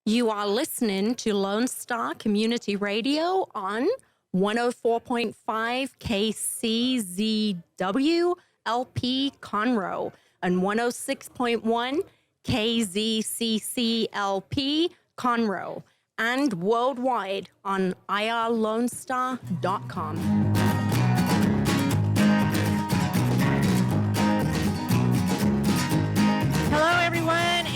You are listening to Lone Star Community Radio on 104.5 KCZW LP Conroe and 106.1 KZCC LP Conroe and worldwide on irlonestar.com.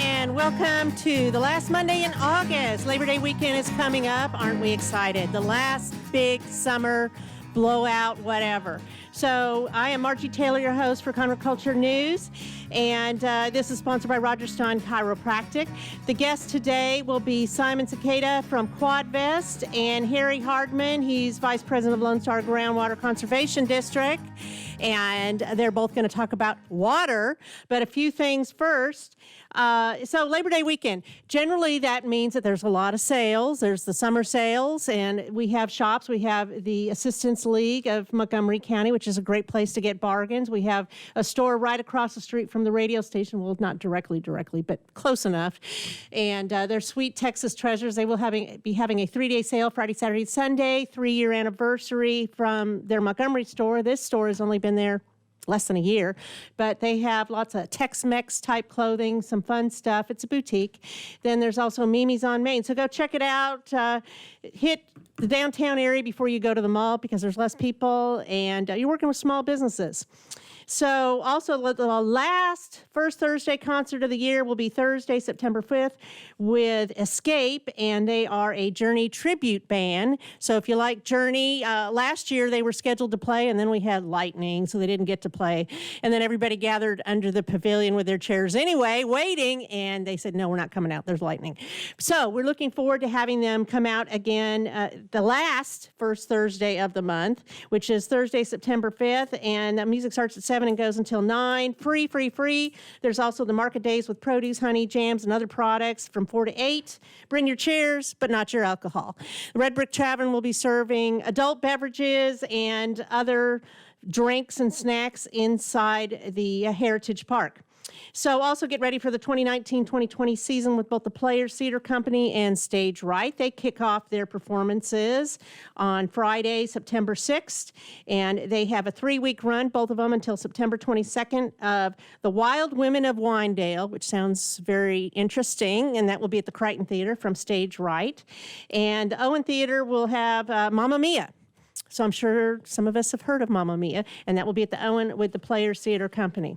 And welcome to the last Monday in August. Labor Day weekend is coming up. Aren't we excited? The last big summer blowout, whatever. So I am Margie Taylor, your host for Conroe Culture News, and this is sponsored by Roger Stein Chiropractic. The guest today will be Simon Sequeira from Quadvest and Harry Hardman. He's Vice President of Lone Star Groundwater Conservation District, and they're both going to talk about water, but a few things first. So Labor Day weekend, generally that means that there's a lot of sales. There's the summer sales, and we have shops. We have the Assistance League of Montgomery County, which is a great place to get bargains. We have a store right across the street from the radio station. Well, not directly, but close enough. And they're Sweet Texas Treasures. They will be having a 3-day sale, Friday, Saturday, Sunday, 3-year anniversary from their Montgomery store. This store has only been there less than a year, but they have lots of Tex-Mex type clothing, some fun stuff. It's a boutique. Then there's also Mimi's on Main. So go check it out. Hit the downtown area before you go to the mall because there's less people, and you're working with small businesses. So also the first Thursday concert of the year will be Thursday, September 5th with Escape, and they are a Journey tribute band. So if you like Journey, last year they were scheduled to play, and then we had lightning, so they didn't get to play. And then everybody gathered under the pavilion with their chairs anyway, waiting, and they said, no, we're not coming out. There's lightning. So we're looking forward to having them come out again the first Thursday of the month, which is Thursday, September 5th, and the music starts at 7 and goes until 9. Free. There's also the market days with produce, honey, jams, and other products from 4 to 8. Bring your chairs, but not your alcohol. The Red Brick Tavern will be serving adult beverages and other drinks and snacks inside the Heritage Park. So also get ready for the 2019-2020 season with both the Players Theater Company and Stage Right. They kick off their performances on Friday, September 6th, and they have a 3-week run, both of them, until September 22nd of The Wild Women of Winedale, which sounds very interesting, and that will be at the Crichton Theater from Stage Right. And the Owen Theater will have Mamma Mia. So I'm sure some of us have heard of Mamma Mia, and that will be at the Owen with the Players Theater Company.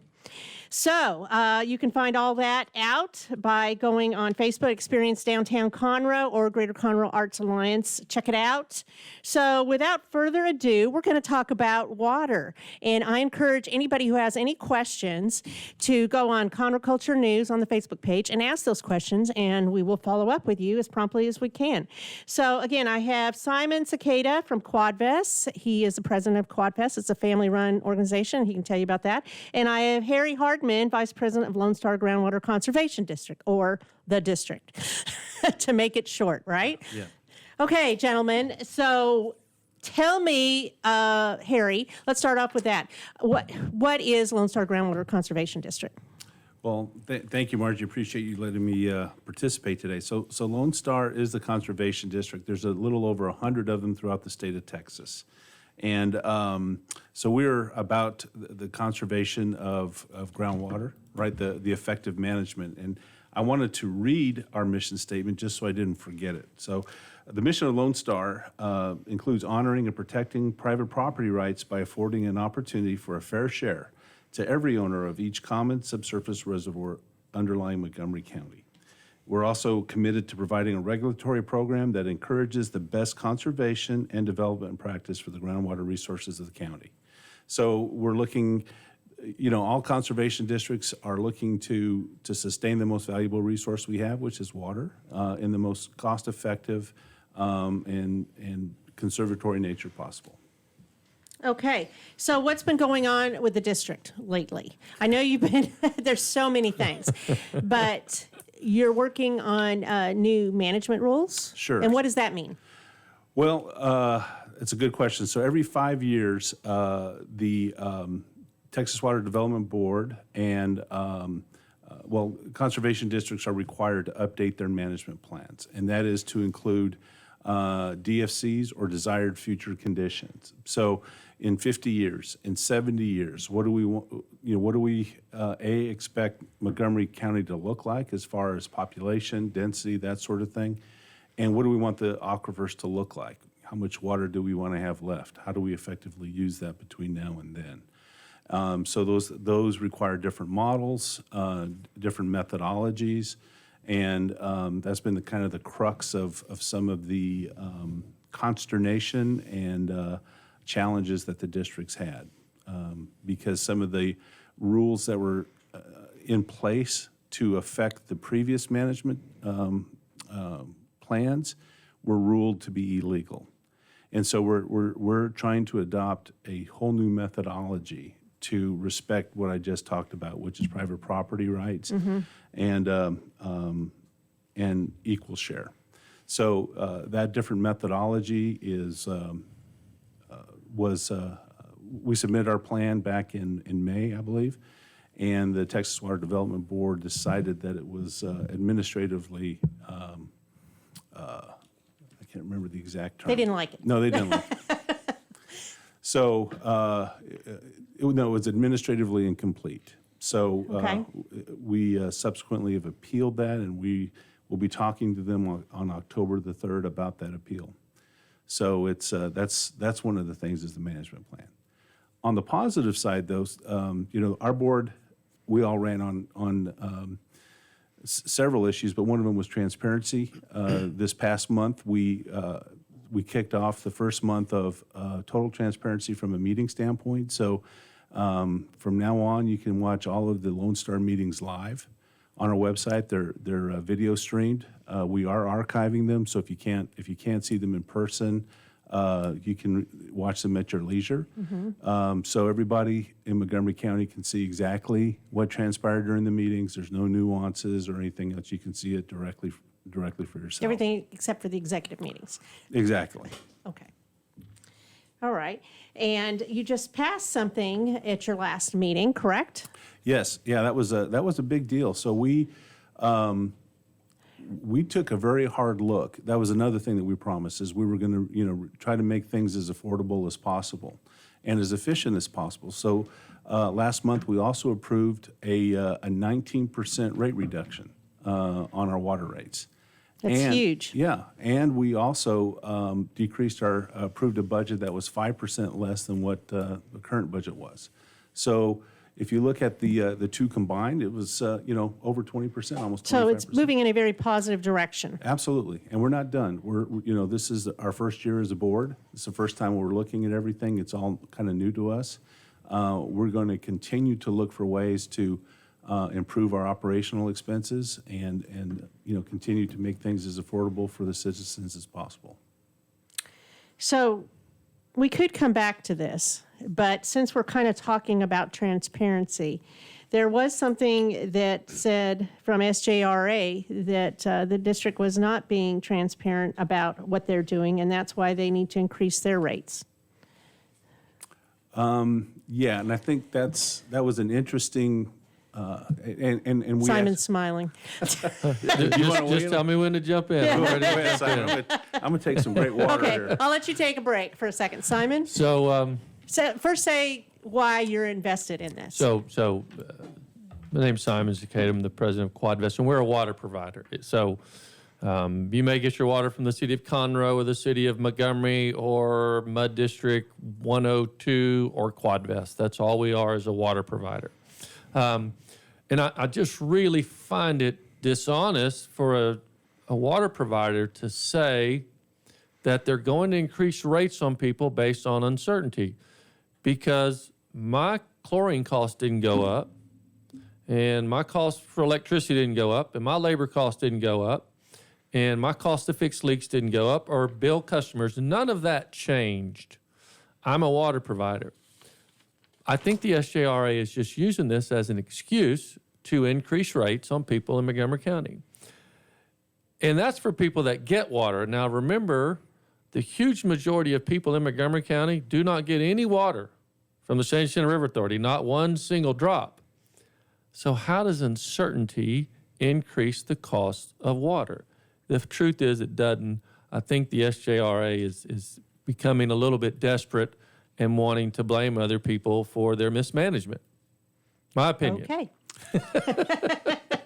So you can find all that out by going on Facebook, Experience Downtown Conroe, or Greater Conroe Arts Alliance. Check it out. So without further ado, we're going to talk about water. And I encourage anybody who has any questions to go on Conroe Culture News on the Facebook page and ask those questions, and we will follow up with you as promptly as we can. So again, I have Simon Sequeira from Quadvest. He is the president of Quadvest. It's a family-run organization. He can tell you about that. And I have Harry Hardman, Vice President of Lone Star Groundwater Conservation District, or the district, to make it short, right? Yeah. Okay, gentlemen. So tell me, Harry, let's start off with that. What is Lone Star Groundwater Conservation District? Well, thank you, Margie. Appreciate you letting me participate today. So Lone Star is the conservation district. There's a little over 100 of them throughout the state of Texas. And so we're about the conservation of groundwater, right, the effective management. And I wanted to read our mission statement just so I didn't forget it. So the mission of Lone Star includes honoring and protecting private property rights by affording an opportunity for a fair share to every owner of each common subsurface reservoir underlying Montgomery County. We're also committed to providing a regulatory program that encourages the best conservation and development practice for the groundwater resources of the county. So we're looking, all conservation districts are looking to sustain the most valuable resource we have, which is water, in the most cost-effective and conservatory nature possible. Okay, so what's been going on with the district lately? I know you've been, there's so many things, but you're working on new management rules? Sure. And what does that mean? Well, it's a good question. So every 5 years, the Texas Water Development Board and conservation districts are required to update their management plans, and that is to include DFCs or desired future conditions. So in 50 years, in 70 years, what do we want, what do we expect Montgomery County to look like as far as population, density, that sort of thing? And what do we want the aquifers to look like? How much water do we want to have left? How do we effectively use that between now and then? So those require different models, different methodologies, and that's been the kind of the crux of some of the consternation and challenges that the districts had, because some of the rules that were in place to affect the previous management plans were ruled to be illegal. And so we're trying to adopt a whole new methodology to respect what I just talked about, which is private property rights and equal share. So that different methodology we submitted our plan back in May, I believe, and the Texas Water Development Board decided that it was administratively, I can't remember the exact term. They didn't like it. No, they didn't like it. So, it was administratively incomplete. So Okay. we subsequently have appealed that, and we will be talking to them on October the 3rd about that appeal. So it's that's one of the things is the management plan. On the positive side, though, our board, we all ran on several issues, but one of them was transparency. This past month, we kicked off the first month of total transparency from a meeting standpoint. So from now on, you can watch all of the Lone Star meetings live on our website. They're video streamed. We are archiving them, so if you can't see them in person, you can watch them at your leisure. So everybody in Montgomery County can see exactly what transpired during the meetings. There's no nuances or anything else. You can see it directly for yourself. Everything except for the executive meetings. Exactly. Okay. All right. And you just passed something at your last meeting, correct? Yes. Yeah, that was a big deal. So we took a very hard look. That was another thing that we promised, is we were going to, try to make things as affordable as possible and as efficient as possible. So last month, we also approved a 19% rate reduction on our water rates. That's huge. Yeah, and we also approved a budget that was 5% less than what the current budget was. So if you look at the two combined, it was over 20%, almost 25%. So it's moving in a very positive direction. Absolutely, and we're not done. This is our first year as a board. It's the first time we're looking at everything. It's all kind of new to us. We're going to continue to look for ways to improve our operational expenses and continue to make things as affordable for the citizens as possible. So we could come back to this, but since we're kind of talking about transparency, there was something that said from SJRA that the district was not being transparent about what they're doing, and that's why they need to increase their rates. Yeah, and I think that was an interesting. And we Simon's smiling. Just tell me when to jump in. I'm ready to jump Simon, in. I'm gonna take some great water Okay, here. I'll let you take a break for a second. Simon, So, first say why you're invested in this. my name's Simon Sequeira. I'm the president of Quadvest, and we're a water provider. So, you may get your water from the city of Conroe or the city of Montgomery or Mud District 102 or Quadvest. That's all we are as a water provider. And I just really find it dishonest for a water provider to say that they're going to increase rates on people based on uncertainty, because my chlorine cost didn't go up, and my cost for electricity didn't go up, and my labor cost didn't go up, and my cost to fix leaks didn't go up or bill customers. None of that changed. I'm a water provider. I think the SJRA is just using this as an excuse to increase rates on people in Montgomery County. And that's for people that get water. Now, remember, the huge majority of people in Montgomery County do not get any water from the San Jacinto River Authority, not one single drop. So how does uncertainty increase the cost of water? The truth is it doesn't. I think the SJRA is becoming a little bit desperate and wanting to blame other people for their mismanagement. My opinion. Okay.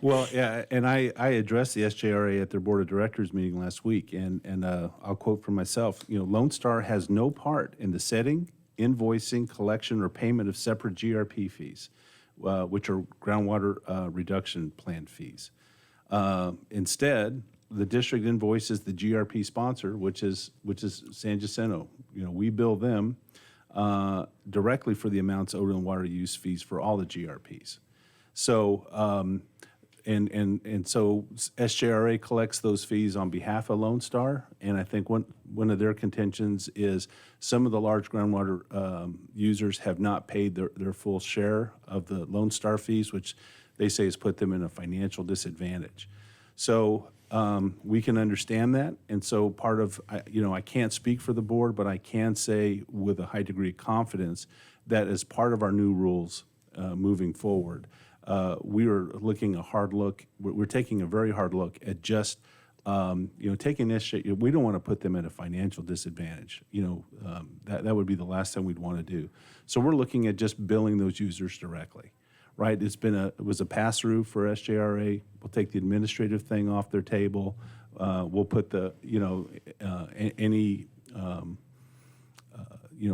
Well, yeah, and I addressed the SJRA at their board of directors meeting last week, and I'll quote from myself. Lone Star has no part in the setting, invoicing, collection, or payment of separate GRP fees, which are groundwater reduction plan fees. Instead, the district invoices the GRP sponsor, which is San Jacinto. We bill them directly for the amounts owed in water use fees for all the GRPs. So, and so SJRA collects those fees on behalf of Lone Star, and I think one of their contentions is some of the large groundwater users have not paid their full share of the Lone Star fees, which they say has put them in a financial disadvantage. So we can understand that, and so part of, I can't speak for the board, but I can say with a high degree of confidence that as part of our new rules moving forward, we are looking a hard look. We're taking a very hard look at just, taking this shit. We don't want to put them at a financial disadvantage. That would be the last thing we'd want to do. So we're looking at just billing those users directly, right? It was a pass through for SJRA. We'll take the administrative thing off their table. We'll put the, any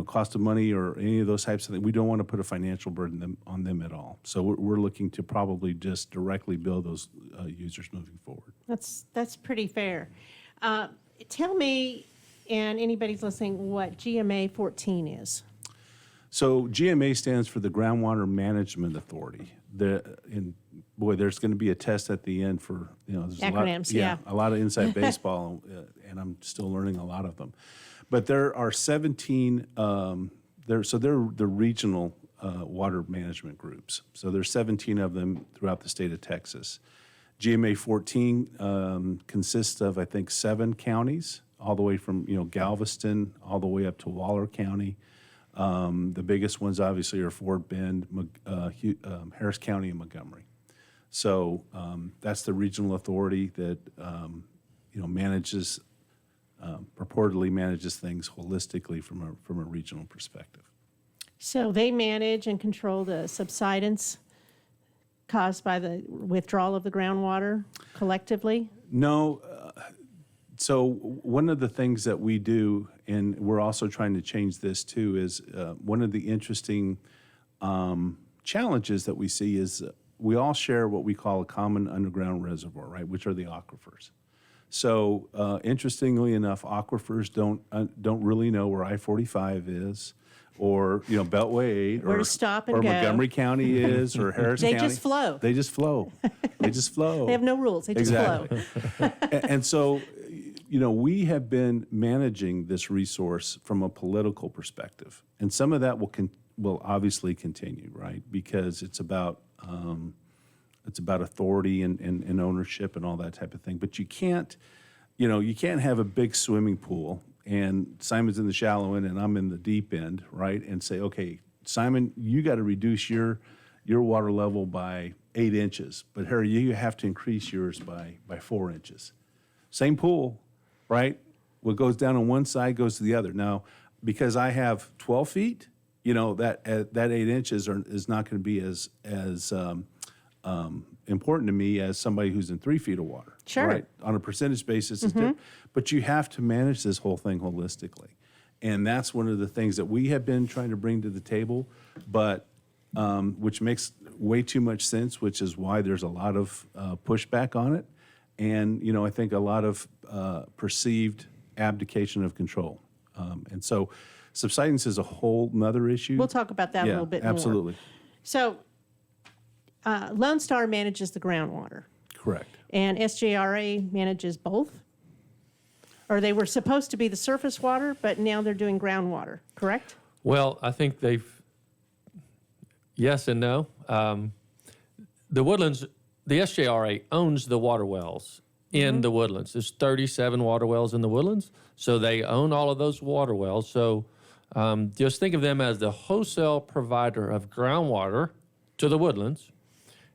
cost of money or any of those types of things. We don't want to put a financial burden on them at all. So we're looking to probably just directly bill those users moving forward. That's pretty fair. Tell me, and anybody's listening, what GMA 14 is. So GMA stands for the Groundwater Management Authority. There's going to be a test at the end for, there's acronyms, a lot of inside baseball, and I'm still learning a lot of them. But there are 17, they're the regional water management groups. So there's 17 of them throughout the state of Texas. GMA 14 consists of, I think, 7 counties, all the way from, Galveston all the way up to Waller County. The biggest ones obviously are Fort Bend, Harris County, and Montgomery. So that's the regional authority that purportedly manages things holistically from a regional perspective. So they manage and control the subsidence caused by the withdrawal of the groundwater collectively? No. So one of the things that we do, and we're also trying to change this too, is one of the interesting challenges that we see is we all share what we call a common underground reservoir, right, which are the aquifers. So interestingly enough, aquifers don't really know where I-45 is, or Beltway 8, where to stop and or go. Montgomery County is, or Harris County. They just flow. They just flow. They just flow. They have no rules. They just Exactly. flow. And so, we have been managing this resource from a political perspective, and some of that will obviously continue, right? Because it's about authority and ownership and all that type of thing. But you can't have a big swimming pool and Simon's in the shallow end and I'm in the deep end, right? And say, okay, Simon, you got to reduce your water level by 8 inches, but Harry, you have to increase yours by 4 inches. Same pool, right? What goes down on one side goes to the other. Now, because I have 12 feet, that 8 inches is not going to be as important to me as somebody who's in 3 feet of water. Sure. Right? On a percentage basis, it's different. But you have to manage this whole thing holistically. And that's one of the things that we have been trying to bring to the table, but which makes way too much sense, which is why there's a lot of pushback on it. And, I think a lot of perceived abdication of control. And so subsidence is a whole nother issue. We'll talk about that a little bit more. Absolutely. So Lone Star manages the groundwater. Correct. And SJRA manages both? Or they were supposed to be the surface water, but now they're doing groundwater, correct? Well, I think yes and no. The Woodlands, the SJRA owns the water wells in the Woodlands. There's 37 water wells in the Woodlands, so they own all of those water wells. So just think of them as the wholesale provider of groundwater to the Woodlands.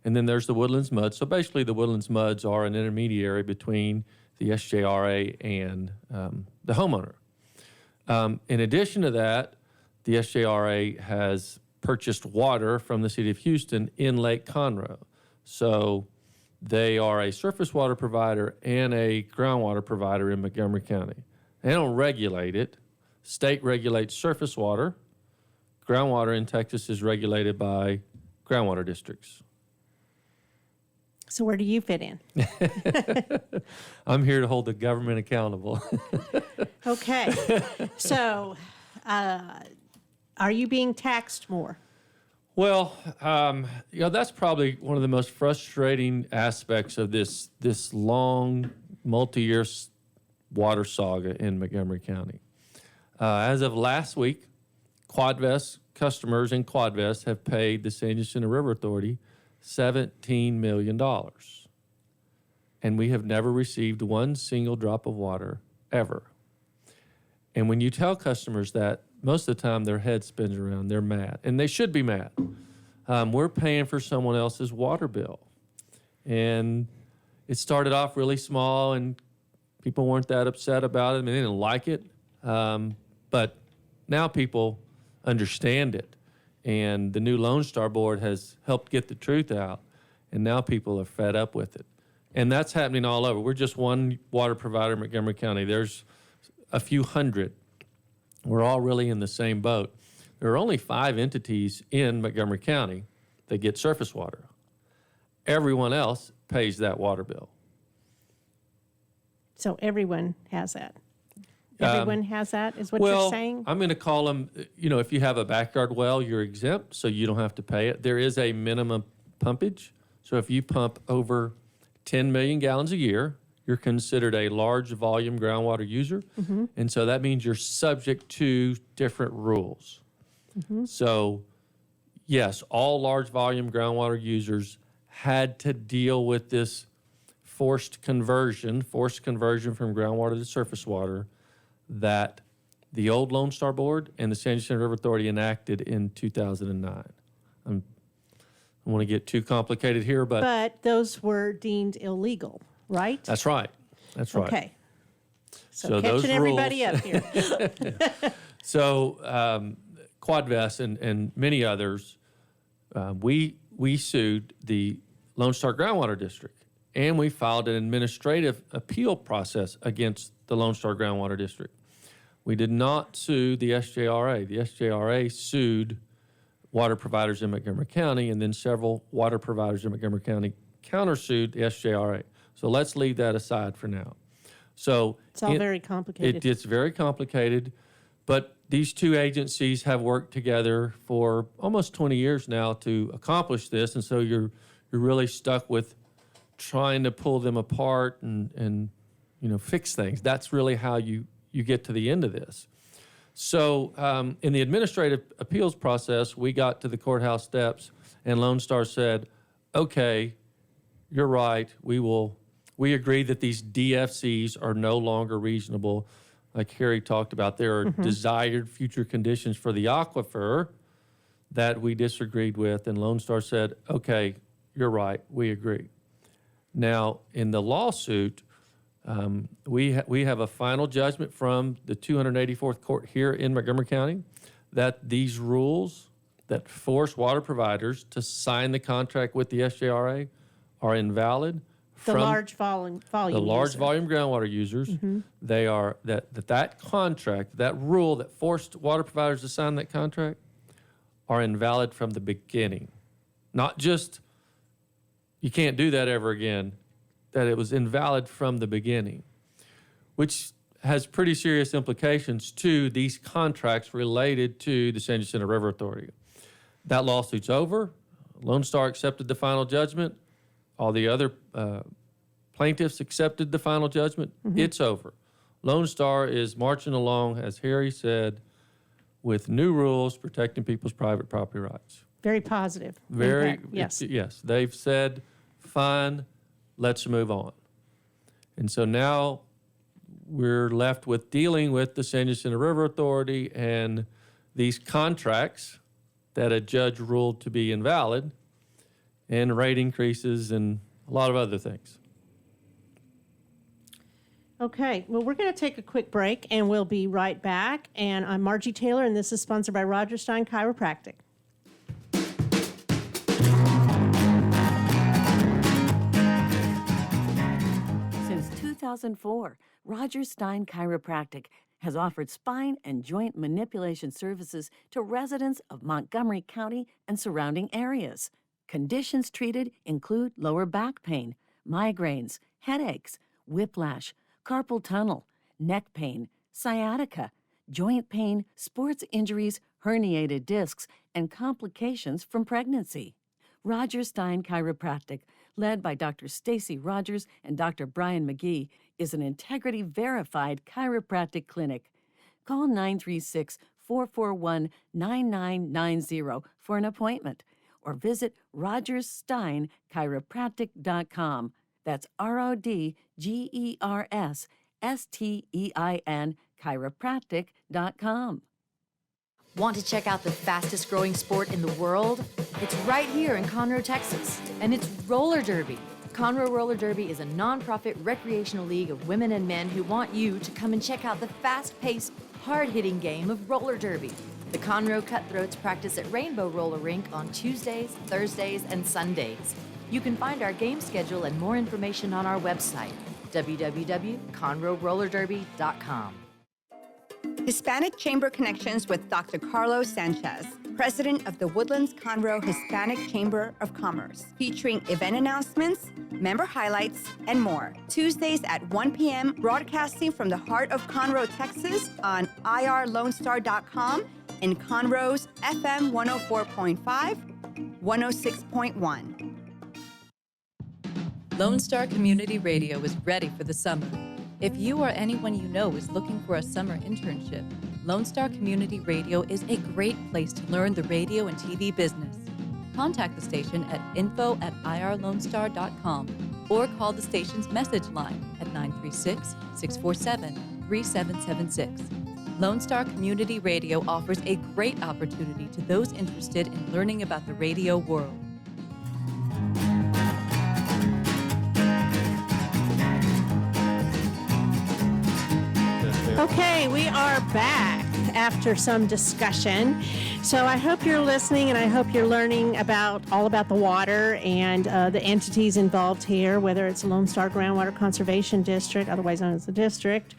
And then there's the Woodlands MUD. So basically, the Woodlands MUDs are an intermediary between the SJRA and the homeowner. In addition to that, the SJRA has purchased water from the city of Houston in Lake Conroe. So they are a surface water provider and a groundwater provider in Montgomery County. They don't regulate it. State regulates surface water. Groundwater in Texas is regulated by groundwater districts. So where do you fit in? I'm here to hold the government accountable. Okay. So are you being taxed more? Well, that's probably one of the most frustrating aspects of this long, multi-year water saga in Montgomery County. As of last week, Quadvest customers in Quadvest have paid the San Jacinto River Authority $17 million. And we have never received one single drop of water, ever. And when you tell customers that, most of the time their head spins around. They're mad, and they should be mad. We're paying for someone else's water bill. And it started off really small, and people weren't that upset about it. I mean, they didn't like it. But now people understand it. And the new Lone Star Board has helped get the truth out. And now people are fed up with it. And that's happening all over. We're just one water provider in Montgomery County. There's a few hundred. We're all really in the same boat. There are only 5 entities in Montgomery County that get surface water. Everyone else pays that water bill. So everyone has that. Everyone has that, is what you're saying? I'm going to call them, if you have a backyard well, you're exempt, so you don't have to pay it. There is a minimum pumpage. So if you pump over 10 million gallons a year, you're considered a large volume groundwater user. Mm-hmm. And so that means you're subject to different rules. Mm-hmm. So, yes, all large volume groundwater users had to deal with this forced conversion from groundwater to surface water that the old Lone Star Board and the San Jacinto River Authority enacted in 2009. I don't want to get too complicated here, but... But those were deemed illegal, right? That's right. That's right. Okay. So those catching everybody rules, up here. So Quadvest and many others, we sued the Lone Star Groundwater District, and we filed an administrative appeal process against the Lone Star Groundwater District. We did not sue the SJRA. The SJRA sued water providers in Montgomery County, and then several water providers in Montgomery County countersued the SJRA. So let's leave that aside for now. So it's all very complicated. It's very complicated, but these two agencies have worked together for almost 20 years now to accomplish this, and so you're really stuck with trying to pull them apart and fix things. That's really how you get to the end of this. So in the administrative appeals process, we got to the courthouse steps, and Lone Star said, okay, you're right, we agree that these DFCs are no longer reasonable. Like Harry talked about, there are desired future conditions for the aquifer that we disagreed with, and Lone Star said, okay, you're right, we agree. Now, in the lawsuit, we have a final judgment from the 284th Court here in Montgomery County that these rules that force water providers to sign the contract with the SJRA are invalid. The large volume groundwater users, they are that contract, that rule that forced water providers to sign that contract, are invalid from the beginning. Not just you can't do that ever again, that it was invalid from the beginning, which has pretty serious implications to these contracts related to the San Jacinto River Authority. That lawsuit's over. Lone Star accepted the final judgment. All the other plaintiffs accepted the final judgment. It's over. Lone Star is marching along, as Harry said, with new rules protecting people's private property rights. Very positive. Very, impact. Yes. Yes. They've said, fine, let's move on. And so now we're left with dealing with the San Jacinto River Authority and these contracts that a judge ruled to be invalid. and rate increases and a lot of other things. Okay, well, we're going to take a quick break, and we'll be right back. And I'm Margie Taylor, and this is sponsored by Roger Stein Chiropractic. Since 2004, Roger Stein Chiropractic has offered spine and joint manipulation services to residents of Montgomery County and surrounding areas. Conditions treated include lower back pain, migraines, headaches, whiplash, carpal tunnel, neck pain, sciatica, joint pain, sports injuries, herniated discs, and complications from pregnancy. Roger Stein Chiropractic, led by Dr. Stacy Rogers and Dr. Brian McGee, is an integrity-verified chiropractic clinic. Call 936-441-9990 for an appointment or visit rogerssteinchiropractic.com. That's RODGERSSTEIN chiropractic.com. Want to check out the fastest growing sport in the world? It's right here in Conroe, Texas, and it's roller derby. Conroe Roller Derby is a nonprofit recreational league of women and men who want you to come and check out the fast-paced, hard-hitting game of roller derby. The Conroe Cutthroats practice at Rainbow Roller Rink on Tuesdays, Thursdays, and Sundays. You can find our game schedule and more information on our website, www.conroerollerderby.com. Hispanic Chamber Connections with Dr. Carlos Sanchez, President of the Woodlands Conroe Hispanic Chamber of Commerce, featuring event announcements, member highlights, and more. Tuesdays at 1 p.m., broadcasting from the heart of Conroe, Texas on irlonestar.com and Conroe's FM 104.5, 106.1. Lone Star Community Radio is ready for the summer. If you or anyone you know is looking for a summer internship, Lone Star Community Radio is a great place to learn the radio and TV business. Contact the station at info@irlonestar.com or call the station's message line at 936-647-3776. Lone Star Community Radio offers a great opportunity to those interested in learning about the radio world. Okay, we are back after some discussion. So I hope you're listening, and I hope you're learning all about the water and the entities involved here, whether it's Lone Star Groundwater Conservation District, otherwise known as the district,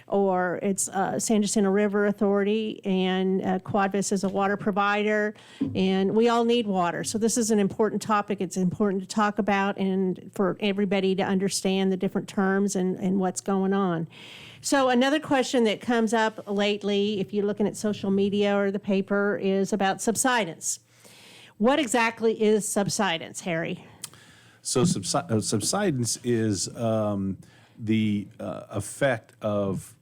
or it's San Jacinto River Authority, and Quadvest is a water provider, and we all need water. So this is an important topic. It's important to talk about and for everybody to understand the different terms and what's going on. So another question that comes up lately, if you're looking at social media or the paper, is about subsidence. What exactly is subsidence, Harry? So subsidence is the effect of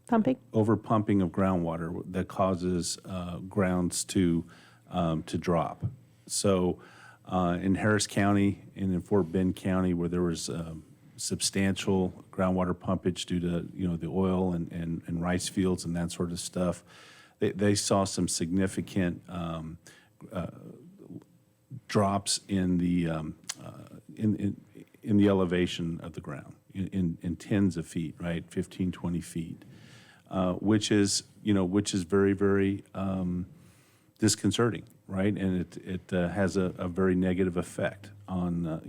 Pumping? overpumping of groundwater that causes grounds to drop. So in Harris County and in Fort Bend County, where there was substantial groundwater pumpage due to the oil and rice fields and that sort of stuff, they saw some significant drops in the elevation of the ground in tens of feet, right, 15, 20 feet, which is very, very disconcerting, right, and it has a very negative effect on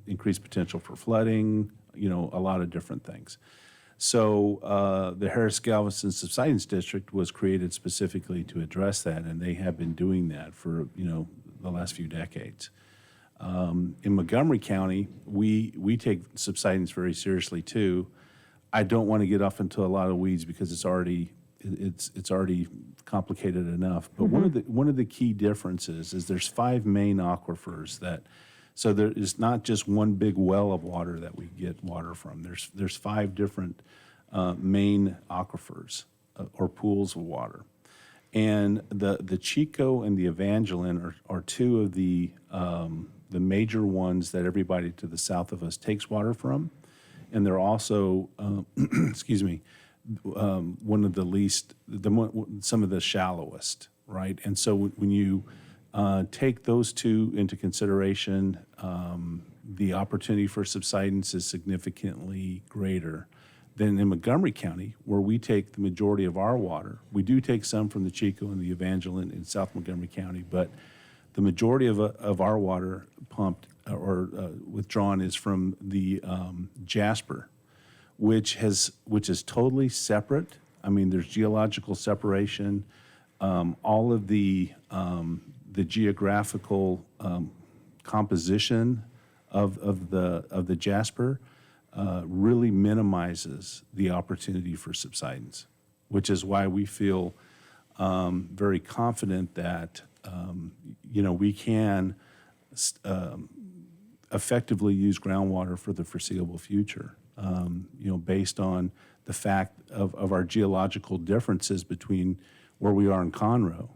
increased potential for flooding, a lot of different things. So the Harris-Galveston Subsidence District was created specifically to address that, and they have been doing that for the last few decades. In Montgomery County, we take subsidence very seriously too. I don't want to get off into a lot of weeds because it's already complicated enough. But one of the key differences is there's 5 main aquifers so there is not just one big well of water that we get water from. There's 5 different main aquifers or pools of water, and the Chico and the Evangeline are 2 of the major ones that everybody to the south of us takes water from, and they're also one of the least, some of the shallowest right? And so when you take those two into consideration, the opportunity for subsidence is significantly greater than in Montgomery County, where we take the majority of our water. We do take some from the Chico and the Evangeline in South Montgomery County, but the majority of our water pumped or withdrawn is from the Jasper, which is totally separate. I mean, there's geological separation. All of the geographical composition of the Jasper really minimizes the opportunity for subsidence, which is why we feel very confident that we can effectively use groundwater for the foreseeable future. Based on the fact of our geological differences between where we are in Conroe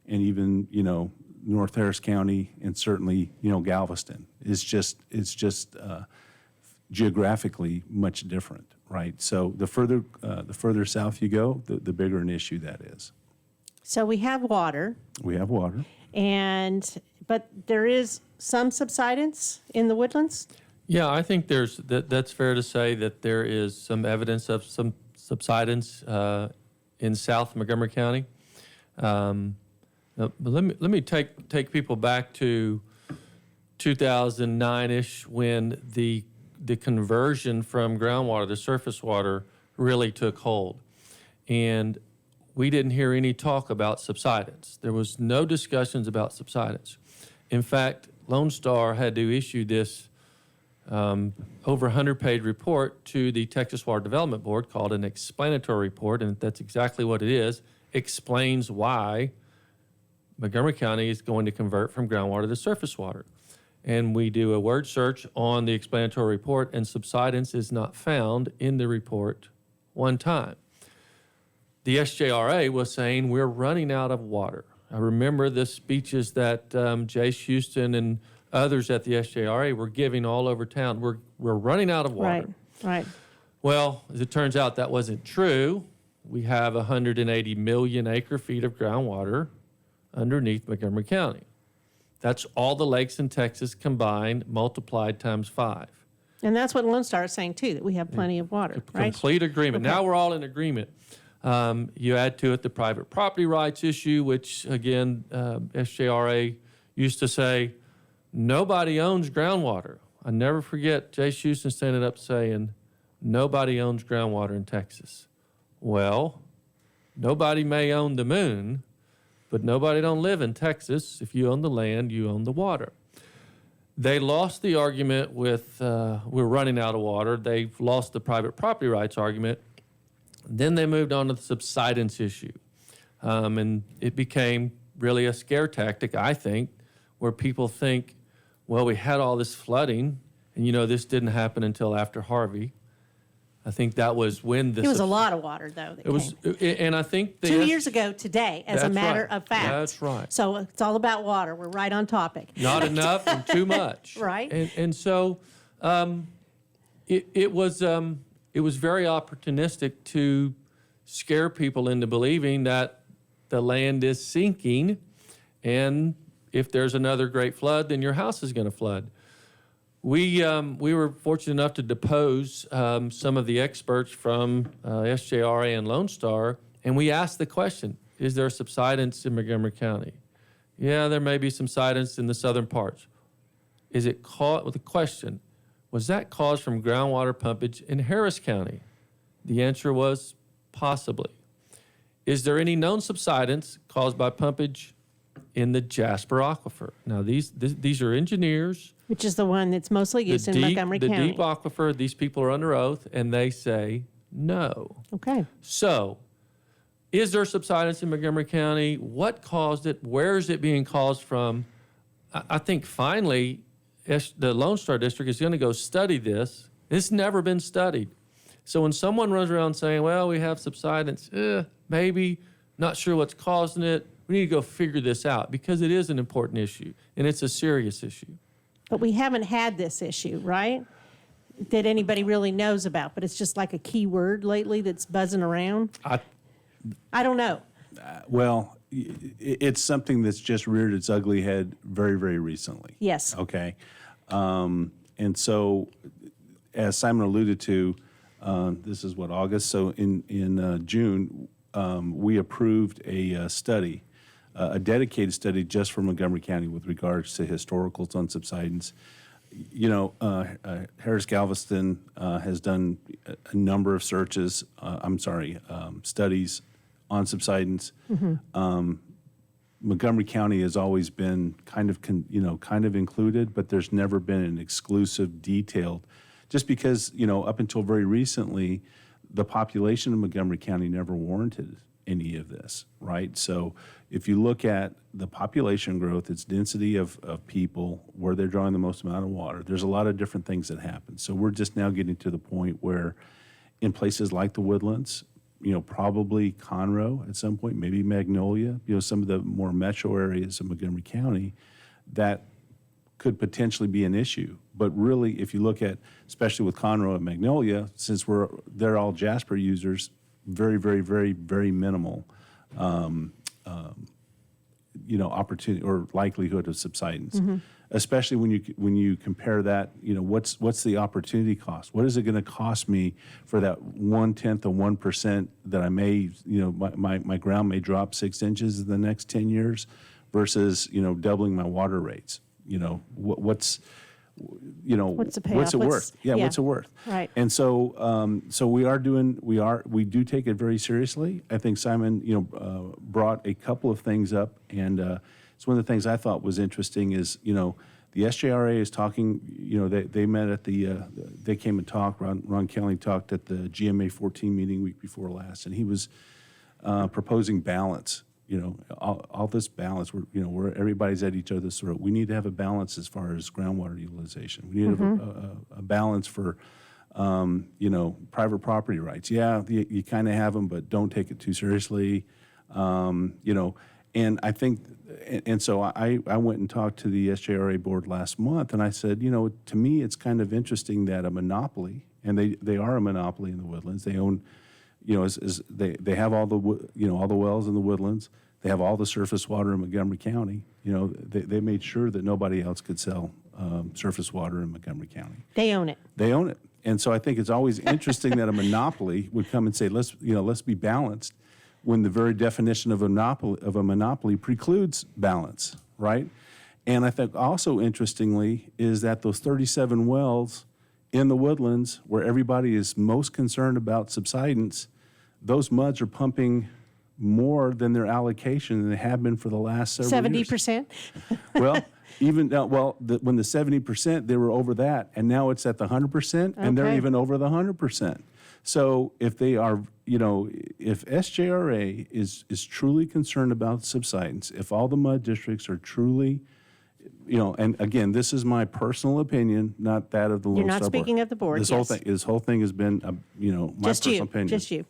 and even North Harris County and certainly Galveston. It's just geographically much different, right? So the further south you go, the bigger an issue that is. So we have water. We have water. But there is some subsidence in the woodlands? Yeah, I think that's fair to say that there is some evidence of some subsidence in South Montgomery County. But let me take people back to 2009-ish when the conversion from groundwater to surface water really took hold. And we didn't hear any talk about subsidence. There was no discussions about subsidence. In fact, Lone Star had to issue this over 100-page report to the Texas Water Development Board called an explanatory report, and that's exactly what it is. Explains why Montgomery County is going to convert from groundwater to surface water. And we do a word search on the explanatory report, and subsidence is not found in the report one time. The SJRA was saying we're running out of water. I remember the speeches that Jace Houston and others at the SJRA were giving all over town. We're running out of water. Right. Well, as it turns out, that wasn't true. We have 180 million acre feet of groundwater underneath Montgomery County. That's all the lakes in Texas combined, multiplied times 5. And that's what Lone Star is saying, too, that we have plenty of water, right? Complete agreement. Okay. Now we're all in agreement. You add to it the private property rights issue, which, again, SJRA used to say, nobody owns groundwater. I never forget Jay Houston standing up saying, nobody owns groundwater in Texas. Well, nobody may own the moon, but nobody don't live in Texas. If you own the land, you own the water. They lost the argument with we're running out of water. They've lost the private property rights argument. Then they moved on to the subsidence issue. And it became really a scare tactic, I think, where people think, well, we had all this flooding, and this didn't happen until after Harvey. I think that was when this. It was a lot of water, though. That it was, and I think 2 years ago today, as a matter of fact. That's right. So it's all about water. We're right on topic. Not enough and too much. Right. And so it was very opportunistic to scare people into believing that the land is sinking, and if there's another great flood, then your house is going to flood. We were fortunate enough to depose some of the experts from SJRA and Lone Star, and we asked the question, is there subsidence in Montgomery County? Yeah, there may be some subsidence in the southern parts. Is it the question, was that caused from groundwater pumpage in Harris County? The answer was possibly. Is there any known subsidence caused by pumpage in the Jasper Aquifer? Now, these are engineers. Which is the one that's mostly used in Montgomery County. The deep aquifer, these people are under oath, and they say no. Okay. So, is there subsidence in Montgomery County? What caused it? Where is it being caused from? I think finally, the Lone Star District is going to go study this. It's never been studied. So when someone runs around saying, well, we have subsidence, maybe, not sure what's causing it, we need to go figure this out because it is an important issue, and it's a serious issue. But we haven't had this issue, right? That anybody really knows about, but it's just like a key word lately that's buzzing around. I don't know. Well, it's something that's just reared its ugly head very, very recently. Yes. Okay. And so, as Simon alluded to, this is what, August? So in June, we approved a study, a dedicated study just for Montgomery County with regards to historicals on subsidence. You know, Harris Galveston has done a number of searches, studies on subsidence. Montgomery County has always been kind of included, but there's never been an exclusive, detailed, just because, up until very recently, the population of Montgomery County never warranted any of this, right? So if you look at the population growth, its density of people, where they're drawing the most amount of water, there's a lot of different things that happen. So we're just now getting to the point where in places like the Woodlands, probably Conroe at some point, maybe Magnolia, some of the more metro areas of Montgomery County, that could potentially be an issue. But really, if you look at, especially with Conroe and Magnolia, since they're all Jasper users, very, very, very, very minimal, opportunity or likelihood of subsidence. Especially when you compare that, what's the opportunity cost? What is it going to cost me for that 1/10 of 1% that I may, my ground may drop 6 inches in the next 10 years, versus doubling my water rates? What's the payoff? what's it worth? Yeah, what's it worth? Right. And so, we do take it very seriously. I think Simon, brought a couple of things up, and it's one of the things I thought was interesting is, the SJRA is talking. They met at they came and talked. Ron Kelly talked at the GMA 14 meeting week before last, and he was proposing balance. All this balance, where everybody's at each other's throat. We need to have a balance as far as groundwater utilization. We need to have a balance for, private property rights. Yeah, you kind of have them, but don't take it too seriously. And I think, and so I went and talked to the SJRA board last month, and I said, to me, it's kind of interesting that a monopoly, and they are a monopoly in the Woodlands. They own, they have all the all the wells in the Woodlands. They have all the surface water in Montgomery County. They made sure that nobody else could sell surface water in Montgomery County. They own it. They own it, and so I think it's always interesting that a monopoly would come and say, let's be balanced, when the very definition of a monopoly precludes balance, right? And I think also interestingly is that those 37 wells in the Woodlands, where everybody is most concerned about subsidence, those MUDs are pumping more than their allocation, and they have been for the last several years. 70%? Well, when the 70%, they were over that, and now it's at the 100%, and they're Okay. even over the 100%. So if they are, if SJRA is truly concerned about subsidence, if all the MUD districts are truly, and again, this is my personal opinion, not that of the Lone You're not Star Board. speaking of the board, This yes. whole thing has been, my Just personal you. opinion. Just you.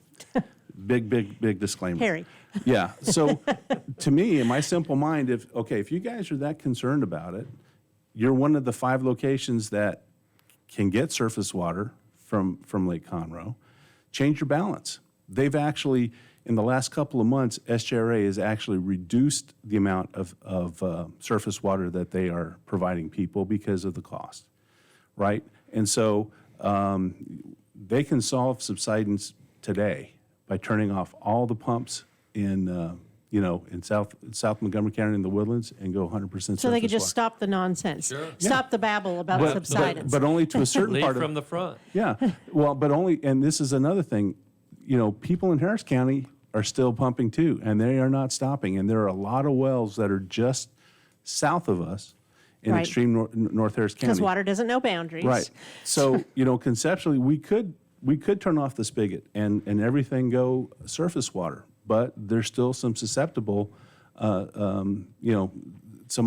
Big disclaimer. Harry. Yeah. So to me, in my simple mind, if you guys are that concerned about it, you're one of the 5 locations that can get surface water from Lake Conroe. Change your balance. They've actually, in the last couple of months, SJRA has actually reduced the amount of surface water that they are providing people because of the cost, right? And so they can solve subsidence today by turning off all the pumps in South Montgomery County in the Woodlands and go 100% surface So they could just water. stop the nonsense. Sure. Stop the babble about subsidence. But only to a certain Lead part of from the front. Yeah, well, but only, and this is another thing, people in Harris County are still pumping too, and they are not stopping. And there are a lot of wells that are just south of us in Right. extreme North Harris County. Because water doesn't know boundaries. Right. So, conceptually, we could turn off the spigot and everything go surface water, but there's still some susceptible, some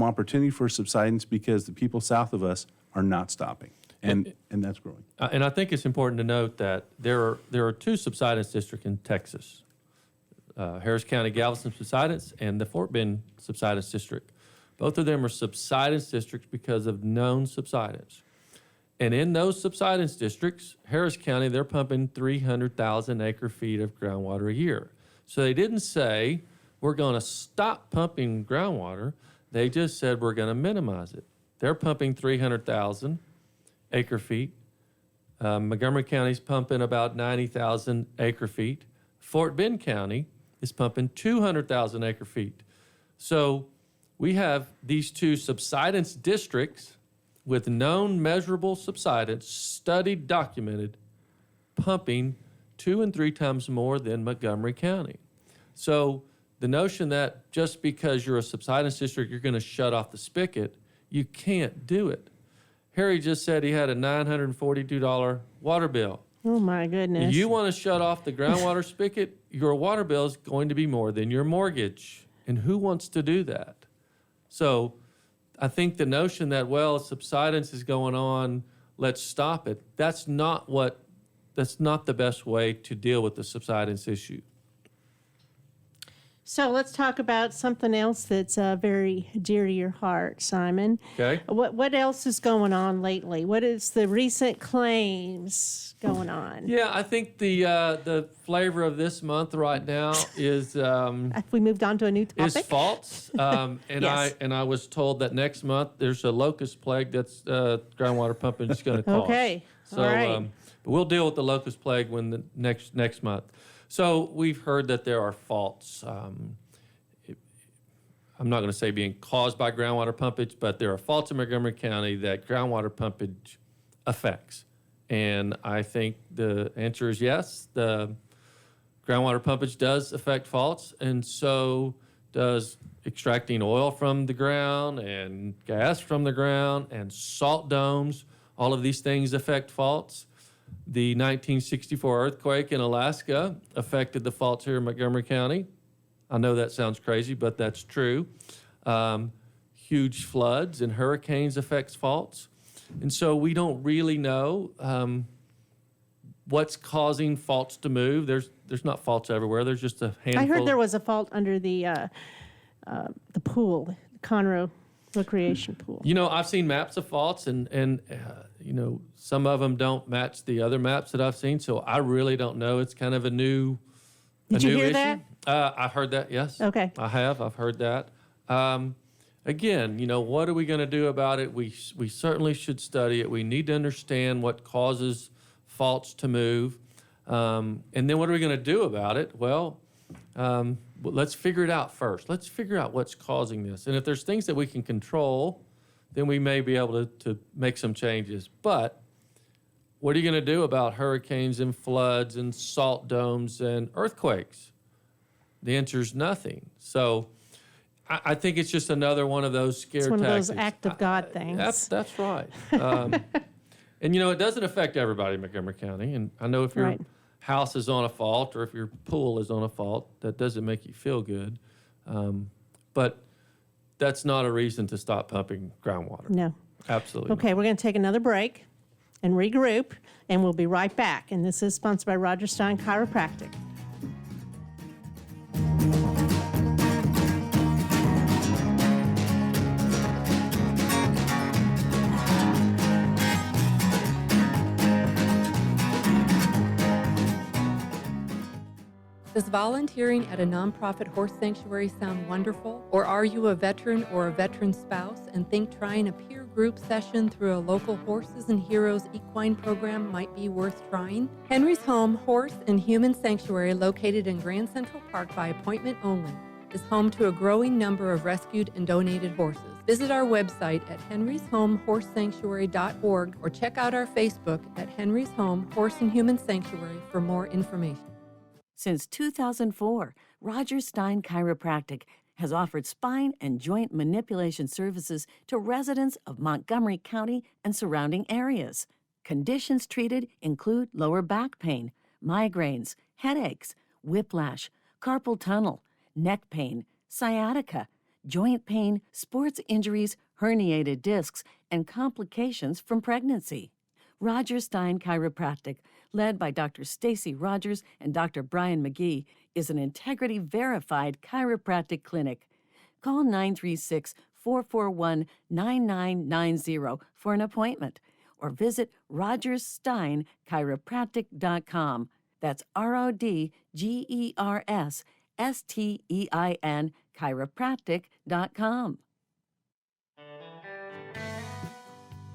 opportunity for subsidence because the people south of us are not stopping, and that's growing. And I think it's important to note that there are 2 subsidence districts in Texas, Harris County Galveston subsidence and the Fort Bend subsidence district. Both of them are subsidence districts because of known subsidence. And in those subsidence districts, Harris County, they're pumping 300,000 acre feet of groundwater a year. So they didn't say, we're going to stop pumping groundwater. They just said we're going to minimize it. They're pumping 300,000 acre feet. Montgomery County's pumping about 90,000 acre feet. Fort Bend County is pumping 200,000 acre feet. So we have these two subsidence districts with known measurable subsidence, studied, documented, pumping 2 and 3 times more than Montgomery County. So the notion that just because you're a subsidence district, you're going to shut off the spigot, you can't do it. Harry just said he had a $942 water bill. Oh, my goodness. You want to shut off the groundwater spigot, your water bill is going to be more than your mortgage. And who wants to do that? So I think the notion that, well, subsidence is going on, let's stop it, that's not the best way to deal with the subsidence issue. So let's talk about something else that's very dear to your heart, Simon. Okay. What else is going on lately? What is the recent claims going on? Yeah, I think the flavor of this month right now is If we moved on to a new topic. is faults. And Yes. I was told that next month there's a locust plague that's groundwater pumping is going to cause. Okay. So All right. but we'll deal with the locust plague when the next month. So we've heard that there are faults. I'm not going to say being caused by groundwater pumpage, but there are faults in Montgomery County that groundwater pumpage affects. And I think the answer is yes. The groundwater pumpage does affect faults, and so does extracting oil from the ground and gas from the ground and salt domes. All of these things affect faults. The 1964 earthquake in Alaska affected the faults here in Montgomery County. I know that sounds crazy, but that's true. Huge floods and hurricanes affects faults. And so we don't really know what's causing faults to move. There's not faults everywhere. There's just a handful. I heard there was a fault under the pool, the Conroe recreation pool. You know, I've seen maps of faults, and you know, some of them don't match the other maps that I've seen. So I really don't know. It's kind of a new Did you hear issue. that? I've heard that. Yes. Okay. I have. I've heard that. Again, you know, what are we going to do about it? We certainly should study it. We need to understand what causes faults to move, and then what are we going to do about it? Well, let's figure it out first. Let's figure out what's causing this. And if there's things that we can control, then we may be able to make some changes. But what are you going to do about hurricanes and floods and salt domes and earthquakes? The answer is nothing. So I think it's just another one of those scare It's one tactics. of those act of God things. That's right. And, you know, it doesn't affect everybody in Montgomery County. And I know if your Right. house is on a fault or if your pool is on a fault, that doesn't make you feel good. But that's not a reason to stop pumping groundwater. No. Absolutely. Okay, we're going to take another break and regroup, and we'll be right back. And this is sponsored by Roger Stein Chiropractic. Does volunteering at a nonprofit horse sanctuary sound wonderful? Or are you a veteran or a veteran spouse and think trying a peer group session through a local Horses and Heroes equine program might be worth trying? Henry's Home Horse and Human Sanctuary, located in Grand Central Park by appointment only, is home to a growing number of rescued and donated horses. Visit our website at henryshomehorsesanctuary.org or check out our Facebook at Henry's Home Horse and Human Sanctuary for more information. Since 2004, Roger Stein Chiropractic has offered spine and joint manipulation services to residents of Montgomery County and surrounding areas. Conditions treated include lower back pain, migraines, headaches, whiplash, carpal tunnel, neck pain, sciatica, joint pain, sports injuries, herniated discs, and complications from pregnancy. Roger Stein Chiropractic, led by Dr. Stacy Rogers and Dr. Brian McGee, is an integrity-verified chiropractic clinic. Call 936-441-9990 for an appointment or visit rogerssteinchiropractic.com. That's RODGERS STEIN chiropractic.com.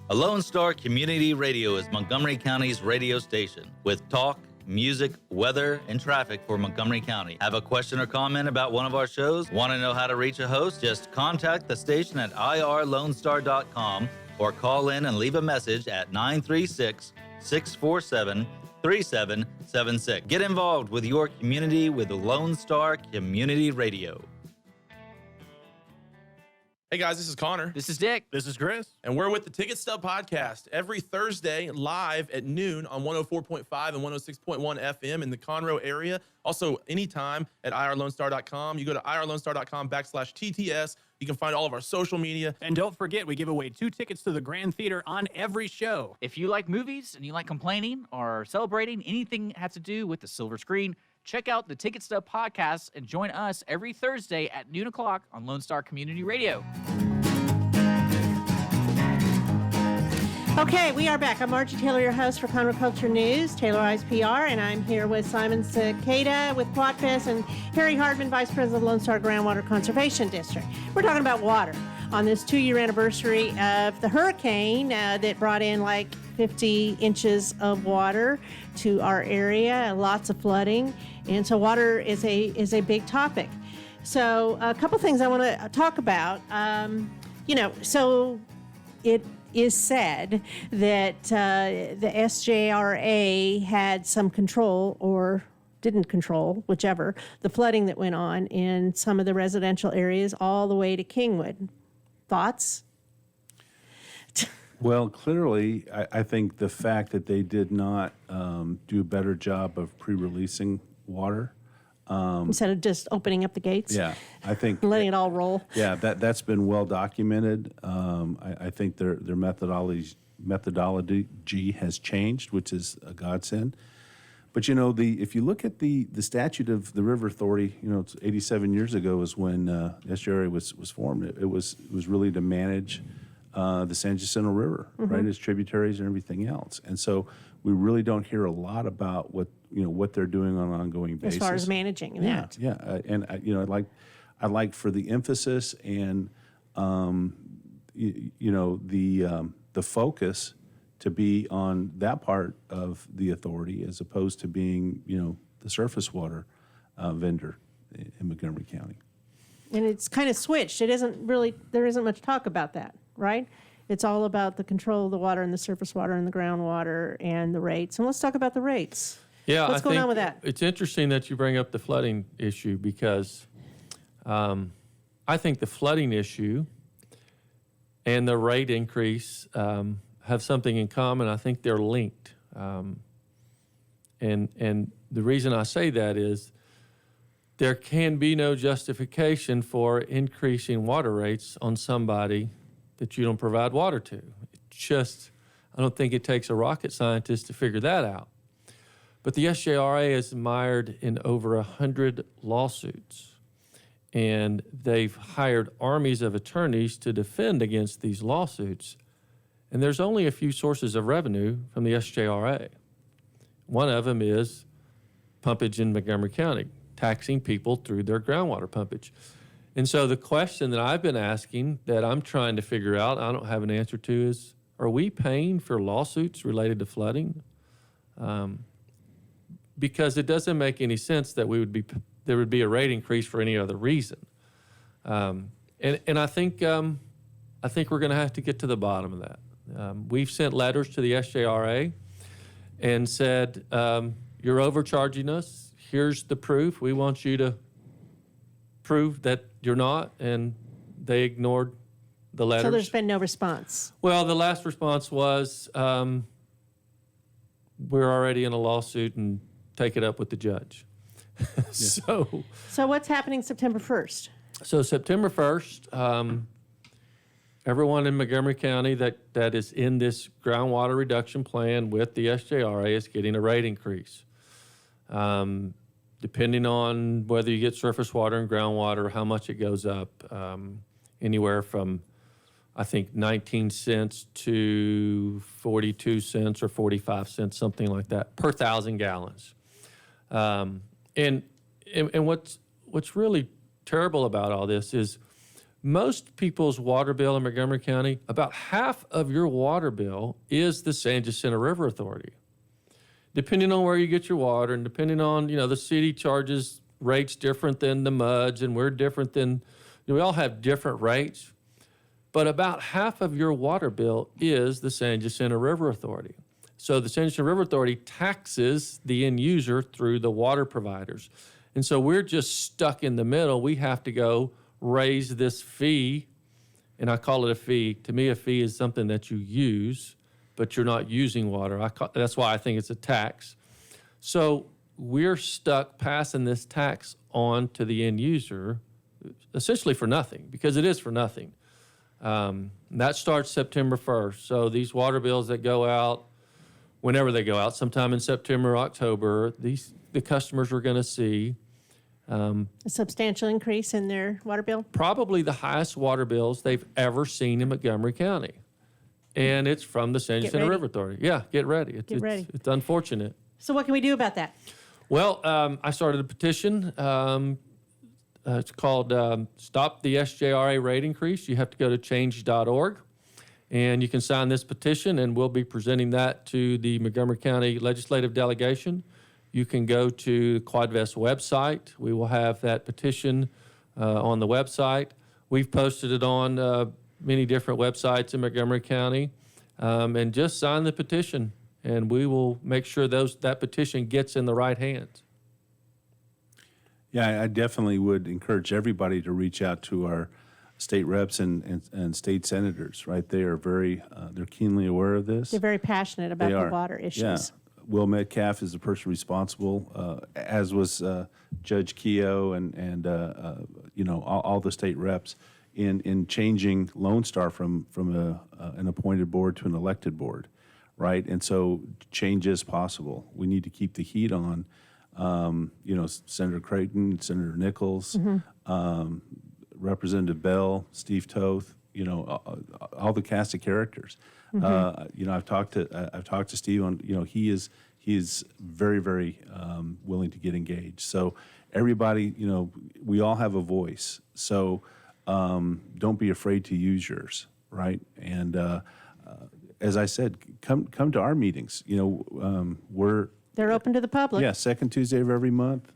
A Lone Star Community Radio is Montgomery County's radio station with talk, music, weather, and traffic for Montgomery County. Have a question or comment about one of our shows? Want to know how to reach a host? Just contact the station at irlonestar.com or call in and leave a message at 936-647-3776. Get involved with your community with the Lone Star Community Radio. Hey guys, this is Connor. This is Dick. This is Chris. And we're with the Ticket Stub Podcast every Thursday live at noon on 104.5 and 106.1 FM in the Conroe area. Also, anytime at irlonestar.com. You go to irlonestar.com/TTS. You can find all of our social media. And don't forget, we give away 2 tickets to the Grand Theater on every show. If you like movies and you like complaining or celebrating anything that has to do with the silver screen, check out the Ticket Stub Podcast and join us every Thursday at noon o'clock on Lone Star Community Radio. Okay, we are back. I'm Margie Taylor, your host for Conroe Culture News, Taylor Eyes PR, and I'm here with Simon Sequeira with Quadvest and Harry Hardman, Vice President of Lone Star Groundwater Conservation District. We're talking about water on this 2-year anniversary of the hurricane that brought in like 50 inches of water to our area, lots of flooding, and so water is a big topic. So a couple things I want to talk about. So it is said that the SJRA had some control or didn't control, whichever, the flooding that went on in some of the residential areas all the way to Kingwood. Thoughts? Well, clearly, I think the fact that they did not do a better job of pre-releasing water. Instead of just opening up the gates? Yeah, I think. Letting it all roll? Yeah, that's been well documented. I think their methodology has changed, which is a godsend. But, if you look at the statute of the River Authority, it's 87 years ago is when SJRA was formed. It was really to manage the San Jacinto River, right, its tributaries and everything else. And so we really don't hear a lot about what they're doing on an ongoing basis. As far as managing that. Yeah, and I'd like for the emphasis and the focus to be on that part of the authority as opposed to being the surface water vendor in Montgomery County. And it's kind of switched. There isn't much talk about that, right? It's all about the control of the water and the surface water and the groundwater and the rates. And let's talk about the rates. Yeah, What's going on with that? It's interesting that you bring up the flooding issue because I think the flooding issue and the rate increase have something in common. I think they're linked. And the reason I say that is there can be no justification for increasing water rates on somebody that you don't provide water to. I don't think it takes a rocket scientist to figure that out. But the SJRA is mired in over 100 lawsuits, and they've hired armies of attorneys to defend against these lawsuits. And there's only a few sources of revenue from the SJRA. One of them is pumpage in Montgomery County, taxing people through their groundwater pumpage. And so the question that I've been asking that I'm trying to figure out, I don't have an answer to, is are we paying for lawsuits related to flooding? Because it doesn't make any sense that there would be a rate increase for any other reason. And I think we're going to have to get to the bottom of that. We've sent letters to the SJRA and said, you're overcharging us. Here's the proof. We want you to prove that you're not. And they ignored the letters. So there's been no response. Well, the last response was, we're already in a lawsuit and take it up with the judge. So what's happening September 1st? So September 1st, everyone in Montgomery County that is in this groundwater reduction plan with the SJRA is getting a rate increase. Depending on whether you get surface water and groundwater, how much it goes up, anywhere from, I think, 19 cents to 42 cents or 45 cents, something like that, per 1,000 gallons. And what's really terrible about all this is most people's water bill in Montgomery County, about half of your water bill is the San Jacinto River Authority. Depending on where you get your water and depending on, the city charges rates different than the MUDs, and we're different than, we all have different rates. But about half of your water bill is the San Jacinto River Authority. So the San Jacinto River Authority taxes the end user through the water providers. And so we're just stuck in the middle. We have to go raise this fee, and I call it a fee. To me, a fee is something that you use, but you're not using water. That's why I think it's a tax. So we're stuck passing this tax on to the end user, essentially for nothing, because it is for nothing. That starts September 1st. So these water bills that go out, whenever they go out, sometime in September or October, the customers are going to see A substantial increase in their water bill? probably the highest water bills they've ever seen in Montgomery County. And it's from the San Jacinto ready. River Authority. Yeah, get ready. Get ready. It's unfortunate. So what can we do about that? Well, I started a petition. It's called Stop the SJRA Rate Increase. You have to go to change.org, and you can sign this petition, and we'll be presenting that to the Montgomery County Legislative Delegation. You can go to the Quadvest website. We will have that petition on the website. We've posted it on many different websites in Montgomery County, and just sign the petition, and we will make sure that petition gets in the right hands. Yeah, I definitely would encourage everybody to reach out to our state reps and state senators, right? They are they're keenly aware of this. They're very passionate about They the are. water issues. Yeah. Will Metcalf is the person responsible, as was Judge Keogh and all the state reps in changing Lone Star from an appointed board to an elected board, right? And so change is possible. We need to keep the heat on. Senator Creighton, Senator Nichols, Representative Bell, Steve Toth, all the cast of characters. I've talked to Steve on, he is very, very willing to get engaged. So everybody, we all have a voice. So don't be afraid to use yours, right? And as I said, come to our meetings. They're open to the public. Yeah, second Tuesday of every month,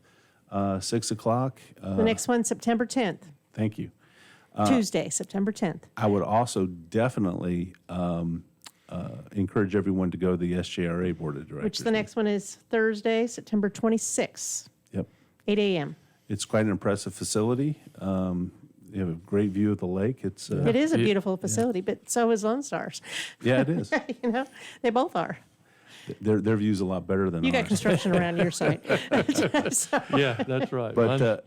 6 o'clock. The next one's September 10th, Thank you. Tuesday, September 10th. I would also definitely encourage everyone to go to the SJRA Board of Directors. Which the next one is Thursday, September 26th, Yep. 8 a.m. It's quite an impressive facility. You have a great view of the lake. It's It is a beautiful facility, but so is Lone Star's. Yeah, it is. They both are. Their view's a lot better than You ours. got construction around your site. So- Yeah, that's right. But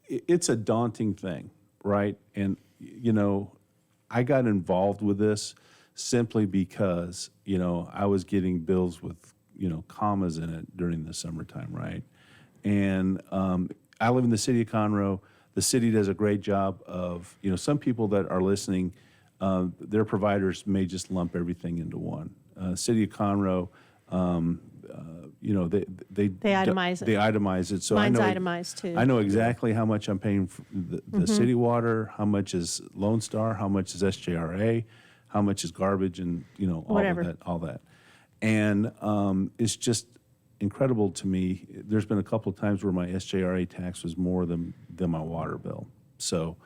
it's a daunting thing, right? And I got involved with this simply because I was getting bills with commas in it during the summertime, right? And I live in the city of Conroe. The city does a great job of some people that are listening. Their providers may just lump everything into one. City of Conroe, they itemize it. They itemize it. So Mine's I know itemized, too. I know exactly how much I'm paying for the city water, how much is Lone Star, how much is SJRA, how much is garbage, and Whatever. all that. And it's just incredible to me. There's been a couple of times where my SJRA tax was more than my water bill. So,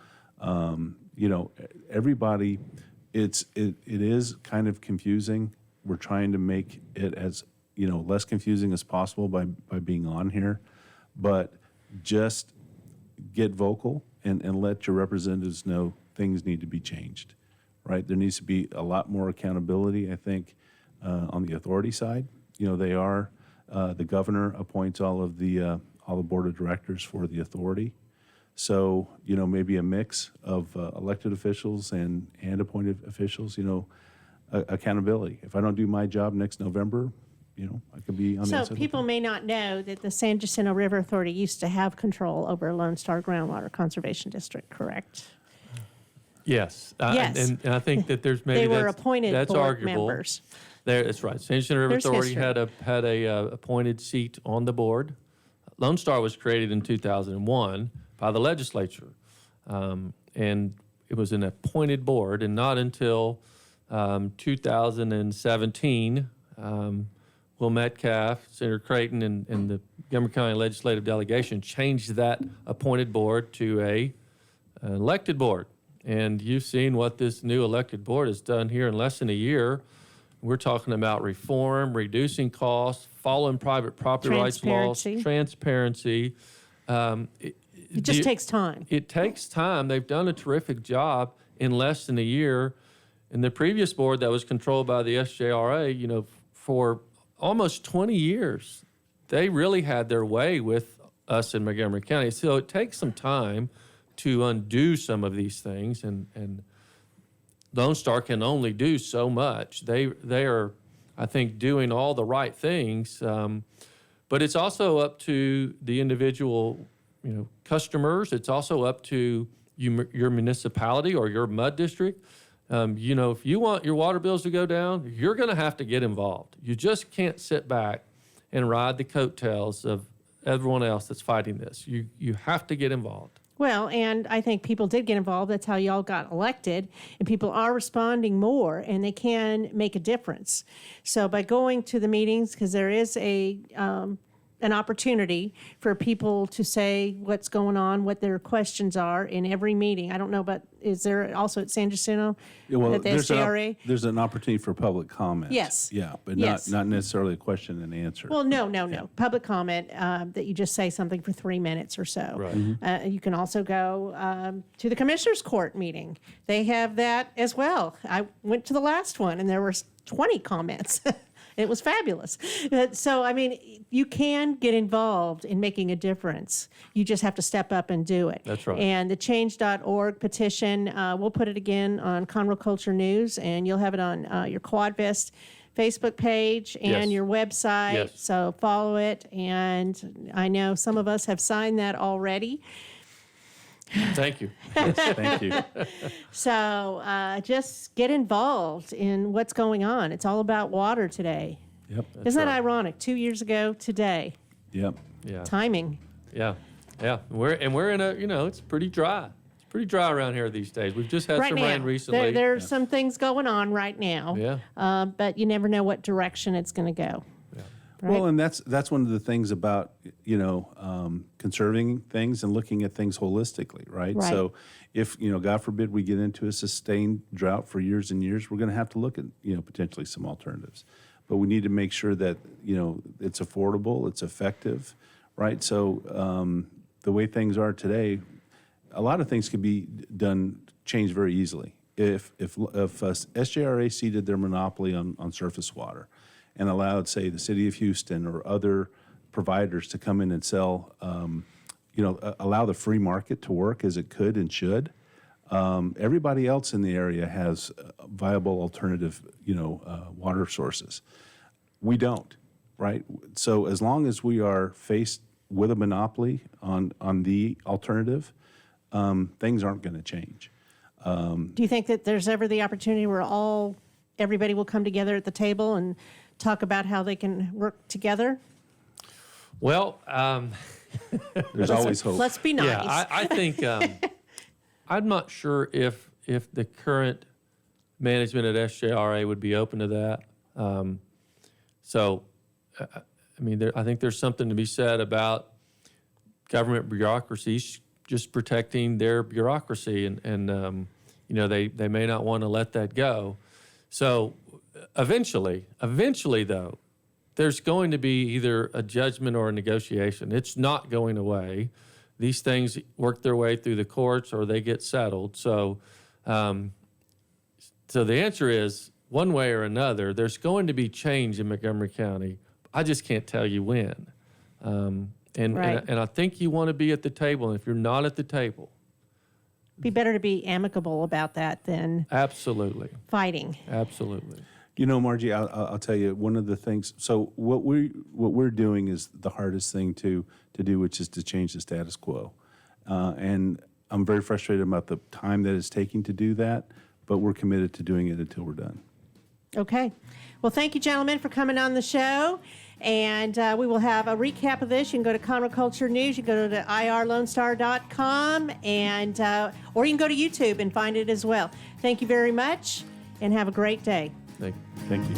everybody, it is kind of confusing. We're trying to make it as less confusing as possible by being on here, but just get vocal and let your representatives know things need to be changed, right? There needs to be a lot more accountability, I think, on the authority side. They are the governor appoints all the board of directors for the authority. So, maybe a mix of elected officials and appointed officials, accountability. If I don't do my job next November, I could be on the So outside. people may not know that the San Jacinto River Authority used to have control over Lone Star Groundwater Conservation District, correct? Yes. Yes. And I think that there's maybe They were that's appointed board arguable. members. That's right. San Jacinto River There's Authority history. had a appointed seat on the board. Lone Star was created in 2001 by the legislature, and it was an appointed board, and not until 2017, Will Metcalf, Senator Creighton, and the Montgomery County Legislative Delegation changed that appointed board to an elected board. And you've seen what this new elected board has done here in less than a year. We're talking about reform, reducing costs, following private property rights laws, transparency. It just takes time. It takes time. They've done a terrific job in less than a year. And the previous board that was controlled by the SJRA, for almost 20 years, they really had their way with us in Montgomery County. So it takes some time to undo some of these things, and Lone Star can only do so much. They are, I think, doing all the right things, but it's also up to the individual, customers. It's also up to your municipality or your MUD district. If you want your water bills to go down, you're going to have to get involved. You just can't sit back and ride the coattails of everyone else that's fighting this. You have to get involved. Well, and I think people did get involved. That's how y'all got elected. And people are responding more, and they can make a difference. So by going to the meetings, because there is an opportunity for people to say what's going on, what their questions are in every meeting. I don't know, but is there also at San Jacinto, at the SJRA? There's an opportunity for public comment. Yes. Yeah, but Yes. not necessarily a question and answer. Well, no. Public comment, that you just say something for 3 minutes or so. Right. You can also go to the Commissioners Court meeting. They have that as well. I went to the last one, and there were 20 comments. It was fabulous. So, you can get involved in making a difference. You just have to step up and do it. That's right. And the change.org petition, we'll put it again on Conroe Culture News, and you'll have it on your Quadvest Facebook page and Yes. your website. Yes. So follow it. And I know some of us have signed that already. Thank you. Yes, thank you. So just get involved in what's going on. It's all about water today. Yep. Isn't that right. ironic? 2 years ago today. Yep. Yeah. Timing. Yeah. We're in a, it's pretty dry. It's pretty dry around here these days. We've just had Right some now, rain recently. there's some things going on right now. Yeah. But you never know what direction it's going to go. Right? Well, and that's one of the things about conserving things and looking at things holistically, right? Right. So, if God forbid we get into a sustained drought for years and years, we're going to have to look at potentially some alternatives, but we need to make sure that it's affordable, it's effective, right? So the way things are today, a lot of things could be changed very easily if SJRA ceded their monopoly on surface water and allowed, say, the city of Houston or other providers to come in and sell, allow the free market to work as it could and should. Everybody else in the area has viable alternative, water sources. We don't, right? So as long as we are faced with a monopoly on the alternative, things aren't going to change. Do you think that there's ever the opportunity where everybody will come together at the table and talk about how they can work together? Well, there's always hope. Let's be nice. Yeah, I think I'm not sure if the current management at SJRA would be open to that. I think there's something to be said about government bureaucracies just protecting their bureaucracy, and they may not want to let that go. So eventually though, there's going to be either a judgment or a negotiation. It's not going away. These things work their way through the courts or they get settled. So the answer is, one way or another, there's going to be change in Montgomery County. I just can't tell you when. And I think you want to be at the table. And if you're not at the table, Be better to be amicable about that than absolutely fighting. Absolutely. Margie, I'll tell you one of the things. So what we're doing is the hardest thing to do, which is to change the status quo. And I'm very frustrated about the time that it's taking to do that, but we're committed to doing it until we're done. Okay. Well, thank you, gentlemen, for coming on the show. And we will have a recap of this. You can go to Conroe Culture News. You can go to irlonestar.com, and or you can go to YouTube and find it as well. Thank you very much, and have a great day. Thank you. Thank you.